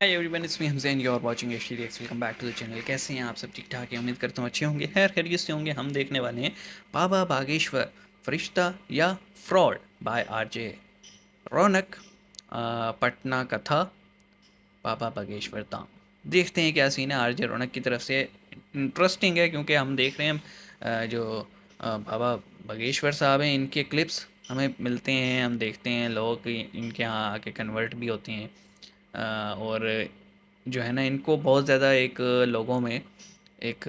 Hi everyone, it's me Hamzain, you are watching HD reacts. Welcome back to the channel. कैसे हैं आप सब? ठीक ठाक है, उम्मीद करता हूँ अच्छे होंगे, खैर खैरियत से होंगे। हम देखने वाले हैं बाबा बागेश्वर, फरिश्ता या फ्रॉड बाय आरजे रौनक। पटना कथा, बाबा बागेश्वर धाम। देखते हैं क्या सीन है आरजे रौनक की तरफ से। इंटरेस्टिंग है क्योंकि हम देख रहे हैं जो बाबा बागेश्वर साहब हैं, इनके क्लिप्स हमें मिलते हैं। हम देखते हैं लोग इनके यहाँ आके कन्वर्ट भी होते हैं। और जो है ना, इनको बहुत ज़्यादा एक लोगों में एक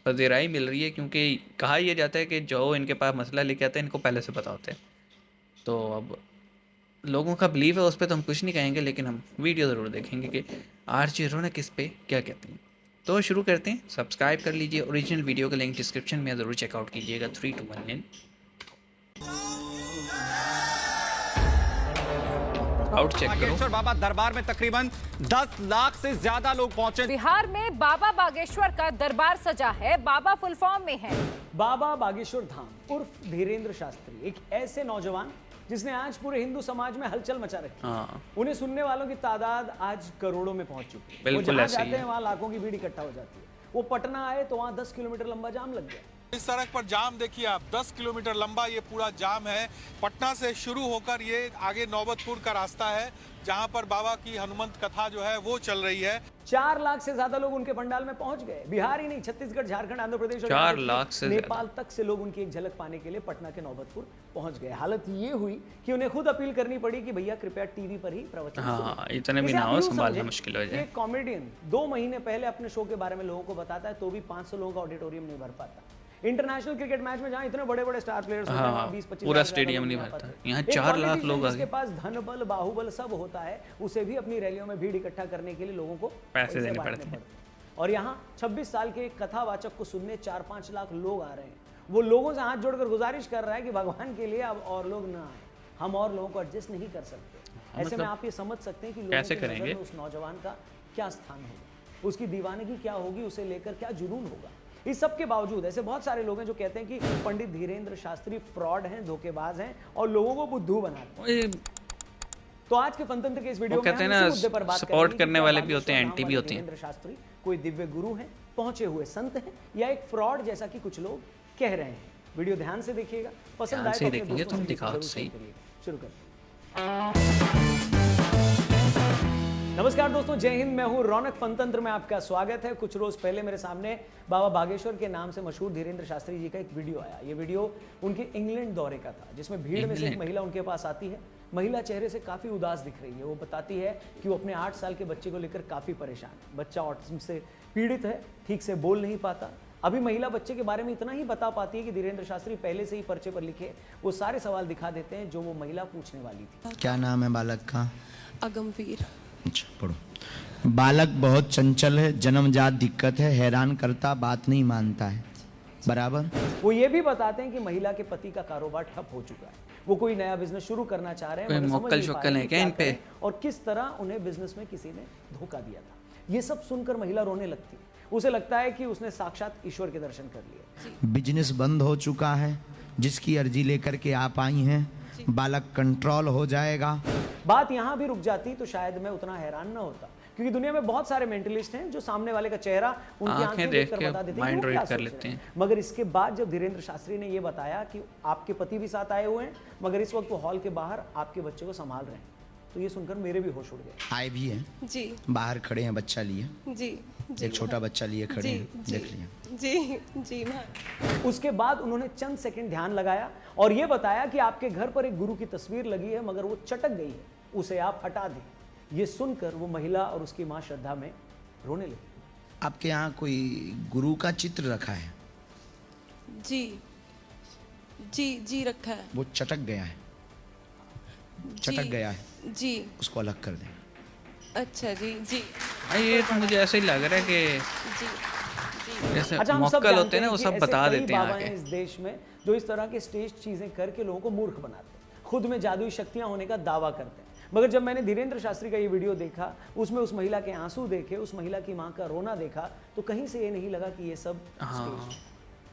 पज़िराई मिल रही है, क्योंकि कहा यह जाता है कि जो इनके पास मसला लेके आते हैं इनको पहले से पता होता है। तो अब लोगों का बिलीव है उस पर तो हम कुछ नहीं कहेंगे, लेकिन हम वीडियो ज़रूर देखेंगे कि आरजे रौनक इस पे क्या कहते हैं। तो शुरू करते हैं। सब्सक्राइब कर लीजिए। ओरिजिनल वीडियो का लिंक डिस्क्रिप्शन में ज़रूर चेकआउट कीजिएगा। 3 2 1 इन आउट चेक करो। बागेश्वर बाबा दरबार में तकरीबन 10 लाख से ज्यादा लोग पहुंचे। बिहार में बाबा बागेश्वर का दरबार सजा है। बाबा फुल फॉर्म में है बाबा बागेश्वर धाम उर्फ धीरेन्द्र शास्त्री, एक ऐसे नौजवान जिसने आज पूरे हिंदू समाज में हलचल मचा रखी है। उन्हें सुनने वालों की तादाद आज करोड़ों में पहुंच चुकी है। वो जहां जाते हैं वहां लाखों की भीड़ इकट्ठा हो जाती है। वो पटना आए तो वहां 10 किलोमीटर लंबा जाम लग गया। इस सड़क पर जाम देखिए आप, 10 किलोमीटर लंबा ये पूरा जाम है। पटना से शुरू होकर ये आगे नौबतपुर का रास्ता है, जहां पर बाबा की हनुमंत कथा जो है वो चल रही है। 4 लाख से ज्यादा लोग उनके पंडाल में पहुंच गए। बिहार ही नहीं, छत्तीसगढ़, झारखंड, आंध्र प्रदेश और 4 लाख से नेपाल तक से लोग उनकी एक झलक पाने के लिए पटना के नौबतपुर पहुंच गए। हालत ये हुई कि उन्हें खुद अपील करनी पड़ी कि भैया कृपया टीवी पर ही प्रवचन सुनिए। इतने भी ना हो, संभालना मुश्किल हो जाए। एक कॉमेडियन 2 महीने पहले अपने शो के बारे में लोगों को बताता है तो भी 500 लोगों का ऑडिटोरियम नहीं भर पाता। इंटरनेशनल क्रिकेट मैच में जहां इतने बड़े बड़े स्टार प्लेयर्स होते हैं, 20-25 पूरा स्टेडियम नहीं भरता। यहाँ 4 लाख लोग आ गए। जिसके पास धन बल बाहुबल सब होता है, उसे भी अपनी रैलियों में भीड़ इकट्ठा करने के लिए लोगों को पैसे देने पड़ते हैं। और यहाँ 26 साल के एक कथावाचक को सुनने 4-5 लाख लोग आ रहे हैं। वो लोगों से हाथ जोड़कर गुजारिश कर रहा है कि भगवान के लिए अब और लोग ना आए, हम और लोगों को एडजस्ट नहीं कर सकते। ऐसे में आप ये समझ सकते हैं कि लोगों की नजर में उस नौजवान का क्या स्थान होगा, उसकी दीवानगी क्या होगी, उसे लेकर क्या जुनून होगा। इस सब के बावजूद ऐसे बहुत सारे लोग हैं जो कहते हैं कि पंडित धीरेन्द्र शास्त्री फ्रॉड हैं, धोखेबाज हैं और लोगों को बुद्धू बनाते हैं। तो आज के फनतंत्र के इस वीडियो में हम इसी मुद्दे पर बात करेंगे। सपोर्ट करने वाले भी होते हैं, एंटी भी होते हैं। धीरेन्द्र शास्त्री कोई दिव्य गुरु हैं, पहुंचे हुए संत हैं, या एक फ्रॉड जैसा कि कुछ लोग कह रहे हैं। वीडियो ध्यान से देखिएगा, पसंद आए तो देखेंगे तो हम दिखाओ सही। शुरू करते हैं। नमस्कार दोस्तों, जय हिंद। मैं हूं रौनक। फनतंत्र में आपका स्वागत है। कुछ रोज पहले मेरे सामने बाबा बागेश्वर के नाम से मशहूर धीरेन्द्र शास्त्री जी का एक वीडियो आया। ये वीडियो उनके इंग्लैंड दौरे का था, जिसमें भीड़ में से एक महिला उनके पास आती है। महिला चेहरे से काफी उदास दिख रही है। वो बताती है कि वो अपने 8 साल के बच्चे को लेकर काफी परेशान है। बच्चा ऑटिज्म से पीड़ित है, ठीक से बोल नहीं पाता। अभी महिला बच्चे के बारे में इतना ही बता पाती है कि धीरेन्द्र शास्त्री पहले से ही पर्चे पर लिखे वो सारे सवाल दिखा देते हैं जो वो महिला पूछने वाली थी। क्या नाम है बालक का? अगमवीर। अच्छा, पढ़ो। बालक बहुत चंचल है, जन्मजात दिक्कत है, हैरान करता, बात नहीं मानता है। बराबर। वो ये भी बताते हैं कि महिला के पति का कारोबार ठप हो चुका है। वो कोई नया बिजनेस शुरू करना चाह रहे हैं, मोक्कल शोक्कल है क्या इन पे? और किस तरह उन्हें बिजनेस में किसी ने धोखा दिया था। ये सब सुनकर महिला रोने लगती है। उसे लगता है कि उसने साक्षात ईश्वर के दर्शन कर लिए। बिजनेस बंद हो चुका है, जिसकी अर्जी लेकर के आप आई हैं। बालक कंट्रोल हो जाएगा। बात यहाँ भी रुक जाती तो शायद मैं उतना हैरान ना होता, क्योंकि दुनिया में बहुत सारे मेंटलिस्ट हैं जो सामने वाले का चेहरा उनकी आंखें देखकर बता देते हैं क्या कर लेते हैं। मगर इसके बाद जब धीरेन्द्र शास्त्री ने यह बताया कि आपके पति भी साथ आए हुए हैं, मगर इस वक्त वो हॉल के बाहर आपके बच्चे को संभाल रहे हैं, तो ये सुनकर मेरे भी होश उड़ गए। आए भी हैं जी, बाहर खड़े हैं, बच्चा लिए जी, एक छोटा बच्चा लिए खड़े हैं, देख लिया। जी जी उसके बाद उन्होंने चंद सेकंड ध्यान लगाया और ये बताया कि आपके घर पर एक गुरु की तस्वीर लगी है, मगर वो चटक गई है, उसे आप हटा दें। ये सुनकर वो महिला और उसकी मां श्रद्धा में रोने लगी। आपके यहाँ कोई गुरु का चित्र रखा है? जी जी जी रखा है। वो चटक गया है, चटक गया है जी, उसको अलग कर दें। अच्छा जी जी। ये तो मुझे ऐसे ही लग रहा है कि जी जैसे अच्छा, मोक्कल होते हैं ना, वो सब बता देते हैं आगे। इस देश में जो इस तरह के स्टेज चीजें करके लोगों को मूर्ख बनाते हैं, खुद में जादुई शक्तियां होने का दावा करते हैं। मगर जब मैंने धीरेन्द्र शास्त्री का ये वीडियो देखा, उसमें उस महिला के आंसू देखे, उस महिला की मां का रोना देखा, तो कहीं से ये नहीं लगा कि ये सब स्टेज है।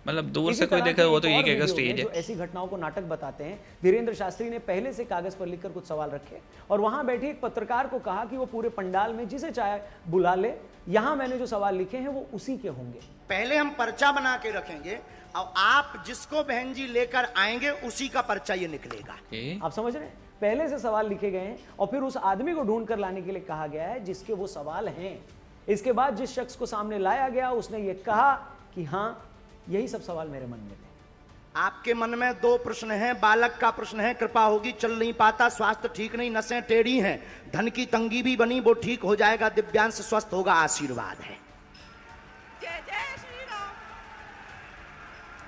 मतलब दूर इसी से कोई तरह देखा की वो तो एक ये और कहेगा वीडियो स्टेज में है। जो ऐसी घटनाओं को नाटक बताते हैं, धीरेन्द्र शास्त्री ने पहले से कागज पर लिखकर कुछ सवाल रखे और वहां बैठे एक पत्रकार को कहा कि वो पूरे पंडाल में जिसे चाहे बुला ले, यहां मैंने जो सवाल लिखे हैं वो उसी के होंगे। पहले हम पर्चा बना के रखेंगे और आप जिसको बहन जी लेकर आएंगे उसी का पर्चा ये निकलेगा। आप समझ रहे हैं? पहले से सवाल लिखे गए हैं और फिर उस आदमी को ढूंढ कर लाने के लिए कहा गया है जिसके वो सवाल हैं। इसके बाद जिस शख्स को सामने लाया गया उसने ये कहा कि हाँ, यही सब सवाल मेरे मन में थे। आपके मन में 2 प्रश्न हैं। बालक का प्रश्न है, कृपा होगी, चल नहीं पाता, स्वास्थ्य ठीक नहीं, नसें टेढ़ी हैं, धन की तंगी भी बनी, वो ठीक हो जाएगा, दिव्यांश स्वस्थ होगा, आशीर्वाद है।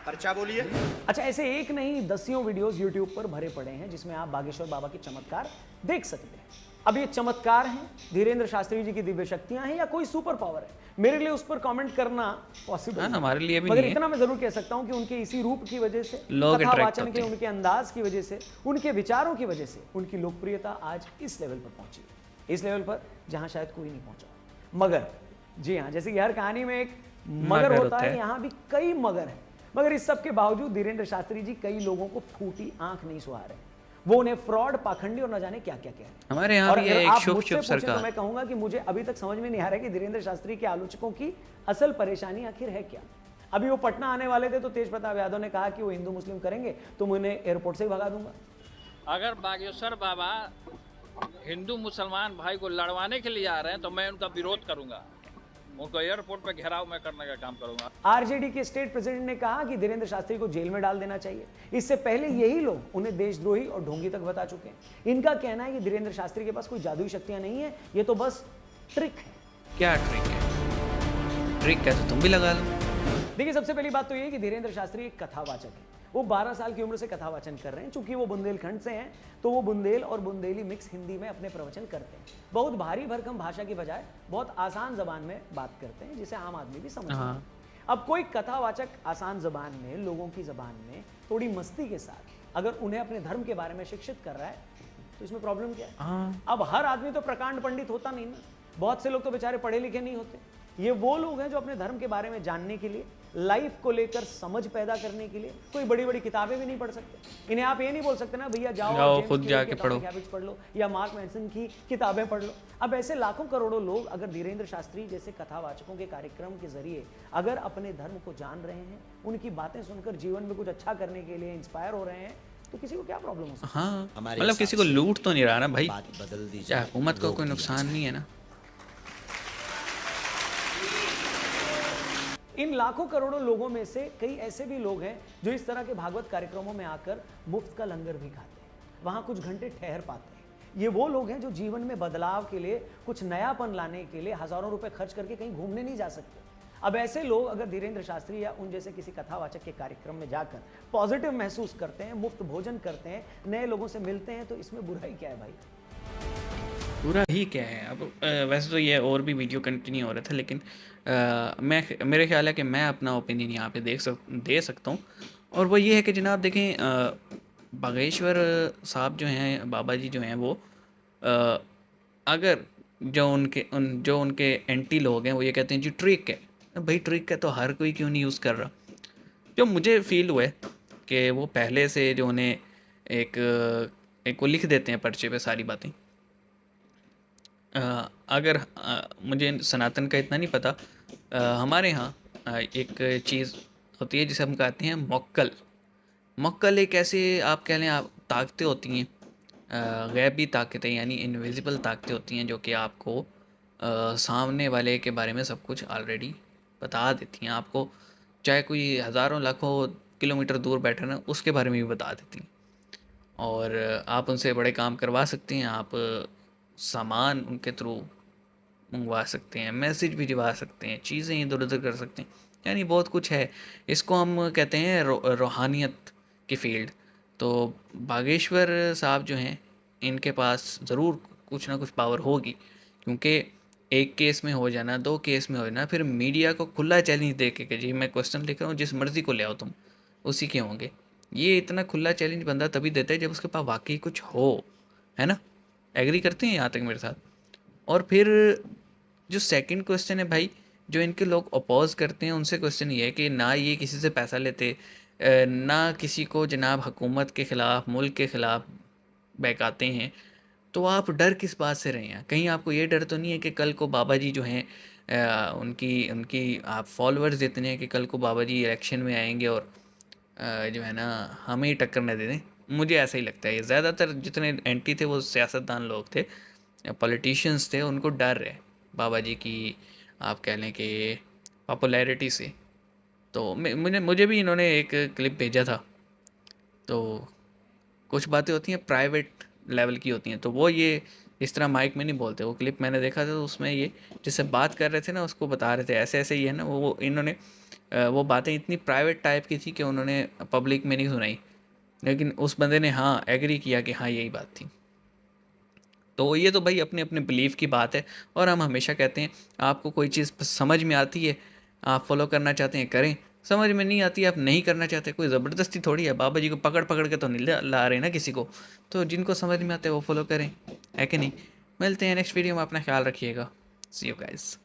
पर्चा बोलिए। अच्छा, ऐसे एक नहीं दसियों वीडियोस यूट्यूब पर भरे पड़े हैं जिसमें आप बागेश्वर बाबा के चमत्कार देख सकते हैं। अब ये चमत्कार हैं, धीरेन्द्र शास्त्री जी की दिव्य शक्तियां हैं या कोई सुपर पावर है, मेरे लिए उस पर कमेंट करना पॉसिबल हाँ, हमारे लिए भी मगर नहीं है। इतना मैं जरूर कह सकता हूं कि उनके इसी रूप की वजह से, लोग कथा attract वाचन होते के हैं। उनके अंदाज की वजह से, उनके विचारों की वजह से उनकी लोकप्रियता आज इस लेवल पर पहुंची है, इस लेवल पर जहां शायद कोई नहीं पहुंचा। मगर जी हाँ, जैसे कि हर कहानी में एक मगर होता है, यहाँ भी कई मगर हैं। मगर इस सब के बावजूद धीरेन्द्र शास्त्री जी कई लोगों को फूटी आंख नहीं सुहा रहे। वो उन्हें फ्रॉड, पाखंडी और न जाने क्या क्या कह रहे हैं। हमारे यहाँ और भी अगर है एक आप शुभ मुझसे शुभ पूछें तो सरकार। मैं कहूंगा कि मुझे अभी तक समझ में नहीं आ रहा है कि धीरेन्द्र शास्त्री के आलोचकों की असल परेशानी आखिर है क्या। अभी वो पटना आने वाले थे तो तेज प्रताप यादव ने कहा कि वो हिंदू मुस्लिम करेंगे तो मैं उन्हें एयरपोर्ट से ही भगा दूंगा। अगर बागेश्वर बाबा हिंदू मुसलमान भाई को लड़वाने के लिए आ रहे हैं तो मैं उनका विरोध करूंगा, उनको एयरपोर्ट पे घेराव मैं करने का काम करूंगा। आरजेडी के स्टेट प्रेसिडेंट ने कहा कि धीरेन्द्र शास्त्री को जेल में डाल देना चाहिए। इससे पहले यही लोग उन्हें देशद्रोही और ढोंगी तक बता चुके हैं। इनका कहना है कि धीरेन्द्र शास्त्री के पास कोई जादुई शक्तियां नहीं है, ये तो बस ट्रिक है। क्या ट्रिक है? ट्रिक कैसे, तुम भी लगा लो। देखिए, सबसे पहली बात तो ये कि धीरेन्द्र शास्त्री एक कथावाचक है। वो 12 साल की उम्र से कथावाचन कर रहे हैं। चूंकि वो बुंदेलखंड से हैं तो वो बुंदेल और बुंदेली मिक्स हिंदी में अपने प्रवचन करते हैं। बहुत भारी भरकम भाषा की बजाय बहुत आसान जबान में बात करते हैं जिसे आम आदमी भी समझता है। अब कोई कथावाचक आसान जबान में, लोगों की जबान में थोड़ी मस्ती के साथ अगर उन्हें अपने धर्म के बारे में शिक्षित कर रहा है तो इसमें प्रॉब्लम क्या है? अब हर आदमी तो प्रकांड पंडित होता नहीं ना। बहुत से लोग तो बेचारे पढ़े लिखे नहीं होते। ये वो लोग हैं जो अपने धर्म के बारे में जानने के लिए, लाइफ को लेकर समझ पैदा करने के लिए कोई बड़ी बड़ी किताबें भी नहीं पढ़ सकते। इन्हें आप ये नहीं बोल सकते ना, भैया जाओ जेम्स खुद क्लियर जाके की पढ़ो। Atomic Habits पढ़ लो या मार्क मैनसन की किताबें पढ़ लो। अब ऐसे लाखों करोड़ों लोग अगर धीरेन्द्र शास्त्री जैसे कथावाचकों के कार्यक्रम के जरिए अगर अपने धर्म को जान रहे हैं, उनकी बातें सुनकर जीवन में कुछ अच्छा करने के लिए इंस्पायर हो रहे हैं, तो किसी को क्या प्रॉब्लम हो सकती है? हाँ, मतलब किसी को लूट तो नहीं रहा ना भाई, बात बदल दी क्या हुकूमत को कोई नुकसान नहीं है ना। इन लाखों करोड़ों लोगों में से कई ऐसे भी लोग हैं जो इस तरह के भागवत कार्यक्रमों में आकर मुफ्त का लंगर भी खाते हैं, वहां कुछ घंटे ठहर पाते हैं। ये वो लोग हैं जो जीवन में बदलाव के लिए, कुछ नयापन लाने के लिए हजारों रुपए खर्च करके कहीं घूमने नहीं जा सकते। अब ऐसे लोग अगर धीरेन्द्र शास्त्री या उन जैसे किसी कथावाचक के कार्यक्रम में जाकर पॉजिटिव महसूस करते हैं, मुफ्त भोजन करते हैं, नए लोगों से मिलते हैं, तो इसमें बुराई क्या है भाई? पूरा ही क्या है। अब वैसे तो ये और भी वीडियो कंटिन्यू हो रहा था, लेकिन मेरे ख्याल है कि मैं अपना ओपिनियन यहाँ पे दे सकता हूँ। और वो ये है कि जनाब देखें, बागेश्वर साहब जो हैं, बाबा जी जो हैं, वो अगर जो उनके एंटी लोग हैं वो ये कहते हैं जी ट्रिक है। भाई ट्रिक है तो हर कोई क्यों नहीं यूज़ कर रहा। जो मुझे फील हुआ है कि वो पहले से जो उन्हें एक वो लिख देते हैं पर्चे पे सारी बातें। अगर मुझे सनातन का इतना नहीं पता, हमारे यहाँ एक चीज़ होती है जिसे हम कहते हैं मक्कल। मक्कल एक ऐसे आप कह लें आप ताकतें होती हैं, गैबी ताकतें, यानी इनविजिबल ताकतें होती हैं जो कि आपको सामने वाले के बारे में सब कुछ ऑलरेडी बता देती हैं। आपको चाहे कोई हज़ारों लाखों किलोमीटर दूर बैठे ना, उसके बारे में भी बता देती हैं। और आप उनसे बड़े काम करवा सकते हैं, आप सामान उनके थ्रू मंगवा सकते हैं, मैसेज भिजवा सकते हैं, चीज़ें इधर उधर कर सकते हैं, यानी बहुत कुछ है। इसको हम कहते हैं रूहानियत की फील्ड। तो बागेश्वर साहब जो हैं, इनके पास ज़रूर कुछ ना कुछ पावर होगी, क्योंकि एक केस में हो जाना, 2 केस में हो जाना, फिर मीडिया को खुला चैलेंज दे के कि जी मैं क्वेश्चन लिख रहा हूँ, जिस मर्ज़ी को ले आओ तुम, उसी के होंगे। ये इतना खुला चैलेंज बंदा तभी देता है जब उसके पास वाकई कुछ हो, है ना। एग्री करते हैं यहाँ तक मेरे साथ। और फिर जो सेकंड क्वेश्चन है भाई जो इनके लोग अपोज करते हैं उनसे क्वेश्चन ये है कि ना ये किसी से पैसा लेते, ना किसी को जनाब हुकूमत के ख़िलाफ़, मुल्क के ख़िलाफ़ बहकाते हैं, तो आप डर किस बात से रहे हैं? कहीं आपको ये डर तो नहीं है कि कल को बाबा जी जो हैं उनकी उनकी आप फॉलोअर्स इतने हैं कि कल को बाबा जी इलेक्शन में आएंगे और जो है ना हमें ही टक्कर न दे दें? मुझे ऐसा ही लगता है। ये ज़्यादातर जितने एंटी थे वो सियासतदान लोग थे, पॉलिटिशियंस थे, उनको डर है बाबा जी की, आप कह लें कि पॉपुलैरिटी से। तो मुझे भी इन्होंने एक क्लिप भेजा था, तो कुछ बातें होती हैं प्राइवेट लेवल की होती हैं, तो वो ये इस तरह माइक में नहीं बोलते। वो क्लिप मैंने देखा था, तो उसमें ये जिससे बात कर रहे थे ना उसको बता रहे थे ऐसे ऐसे ही है ना, वो इन्होंने वो बातें इतनी प्राइवेट टाइप की थी कि उन्होंने पब्लिक में नहीं सुनाई, लेकिन उस बंदे ने हाँ एग्री किया कि हाँ यही बात थी। तो ये तो भाई अपने अपने बिलीफ की बात है, और हम हमेशा कहते हैं आपको कोई चीज़ समझ में आती है, आप फॉलो करना चाहते हैं करें, समझ में नहीं आती आप नहीं करना चाहते, कोई ज़बरदस्ती थोड़ी है। बाबा जी को पकड़ पकड़ के तो नहीं ला रहे ना किसी को, तो जिनको समझ में आता है वो फॉलो करें, है कि नहीं। मिलते हैं नेक्स्ट वीडियो में, अपना ख्याल रखिएगा। सी यू गाइस।